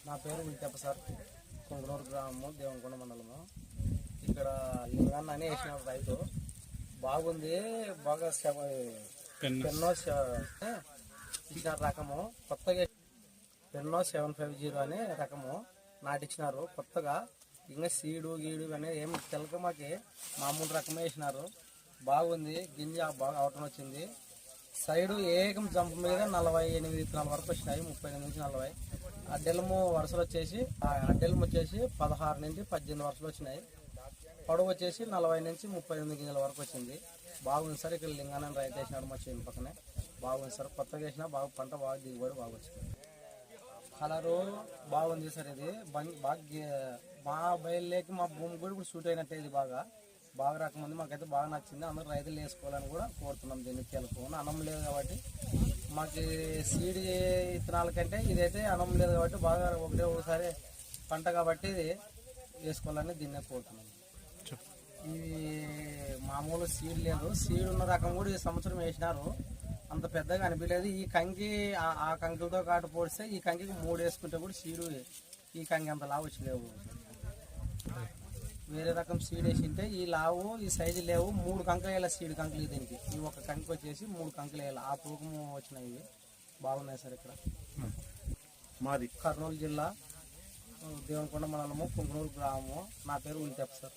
నా పేరు ఉల్తెప్ప సార్. కొంగనూరు గ్రామము, దేవనకొండ మండలము. ఇక్కడ లింగాన్ని అని వేసిన రైతు బాగుంది, బాగా పెన్నో ఇచ్చిన రకము కొత్తగా పెన్నో 750 అనే రకము నాటిచ్చినారు కొత్తగా. ఇంకా సీడు గీడు అనేది ఏం తెలక మాకి మామూలు రకమే వేసినారు. బాగుంది, గింజ బాగా అవటం వచ్చింది. సైడు ఏకం జంప్ మీద 48 విత్తనాల వరకు వచ్చినాయి, 38 నుంచి 40. అడ్డెలము వరుసలు వచ్చేసి 16 నుంచి 18 వరుసలు వచ్చినాయి. పొడవు వచ్చేసి 40 నుంచి 38 గింజల వరకు వచ్చింది. బాగుంది సార్. ఇక్కడ లింగాన్ని రైతు వేసినాడు మా చేను పక్కనే. బాగుంది సార్. కొత్తగా వేసినా బాగా పంట బాగా దిగుబడి బాగా వచ్చింది. కలరు బాగుంది సార్. ఇది బాగా మా బయలుకి మా భూమి కూడా ఇప్పుడు సూట్ అయినట్టే. ఇది బాగా రకం ఉంది. మాకైతే బాగా నచ్చింది. అందరూ రైతులు వేసుకోవాలని కూడా కోరుతున్నాం. దీన్ని తెలుపుకుని అన్నం లేదు కాబట్టి మాకు సీడ్ విత్తనాల కంటే ఇదైతే అన్నం లేదు కాబట్టి బాగా ఒకసారి పంట కాబట్టి ఇది వేసుకోవాలని దీన్నే కోరుతున్నాం. ఇది మామూలు సీడ్ లేదు. సీడ్ ఉన్న రకం కూడా ఈ సంవత్సరం వేసినారు. అంత పెద్దగా అనిపించలేదు. ఈ కంకి ఆ కంకులతో కాటు పోడిస్తే ఈ కంకి 3 వేసుకుంటే కూడా సీడు ఈ కంకి అంత లావు వచ్చలేవు. వేరే రకం సీడ్ వేసింటే ఈ లావు ఈ సైజు లేవు. 3 కంకులు వేయాలి సీడ్ కంకులు. దీనికి ఈ ఒక కంకి వచ్చేసి 3 కంకులు వేయాలి. ఆ తూకము వచ్చినాయి. ఇవి బాగున్నాయి సార్. ఇక్కడ మాది కర్నూలు జిల్లా, దేవనకొండ మండలము, కొంగనూరు గ్రామము. నా పేరు ఉల్తెప్ప సార్.